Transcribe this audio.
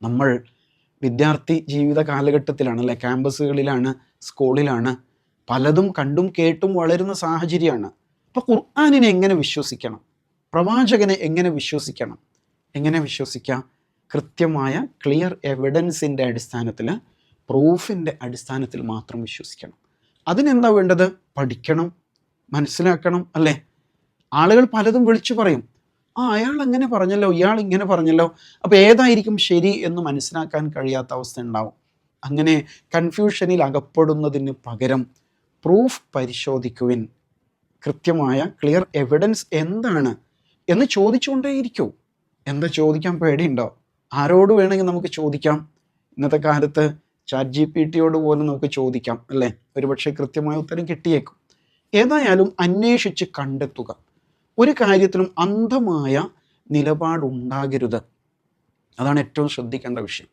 നമ്മൾ വിദ്യാർത്ഥി ജീവിത കാലഘട്ടത്തിലാണ്, അല്ലെ, ക്യാമ്പസുകളിലാണ്, സ്കൂളിലാണ്, പലതും കണ്ടും കേട്ടും വളരുന്ന സാഹചര്യമാണ്. അപ്പോൾ ഖുർആനിനെ എങ്ങനെ വിശ്വസിക്കണം? പ്രവാചകനെ എങ്ങനെ വിശ്വസിക്കണം? എങ്ങനെ വിശ്വസിക്കാം? കൃത്യമായ ക്ലിയർ എവിഡൻസിൻ്റെ അടിസ്ഥാനത്തിൽ, പ്രൂഫിൻ്റെ അടിസ്ഥാനത്തിൽ മാത്രം വിശ്വസിക്കണം. അതിനെന്താ വേണ്ടത്? പഠിക്കണം, മനസ്സിലാക്കണം, അല്ലേ? ആളുകൾ പലതും വിളിച്ചു പറയും, അയാൾ അങ്ങനെ പറഞ്ഞല്ലോ, ഇയാൾ ഇങ്ങനെ പറഞ്ഞല്ലോ, അപ്പോൾ ഏതായിരിക്കും ശരി എന്ന് മനസ്സിലാക്കാൻ കഴിയാത്ത അവസ്ഥ ഉണ്ടാവും. അങ്ങനെ കൺഫ്യൂഷനിൽ അകപ്പെടുന്നതിന് പകരം പ്രൂഫ് പരിശോധിക്കുവിൻ. കൃത്യമായ ക്ലിയർ എവിഡൻസ് എന്താണ് എന്ന് ചോദിച്ചുകൊണ്ടേയിരിക്കൂ. എന്താ ചോദിക്കാൻ പേടിയുണ്ടോ? ആരോട് വേണമെങ്കിൽ നമുക്ക് ചോദിക്കാം. ഇന്നത്തെ കാലത്ത് ChatGPT പോലും നമുക്ക് ചോദിക്കാം, അല്ലേ? ഒരുപക്ഷെ കൃത്യമായ ഉത്തരം കിട്ടിയേക്കും. ഏതായാലും അന്വേഷിച്ച് കണ്ടെത്തുക. ഒരു കാര്യത്തിലും അന്ധമായ നിലപാടുണ്ടാകരുത്. അതാണ് ഏറ്റവും ശ്രദ്ധിക്കേണ്ട വിഷയം.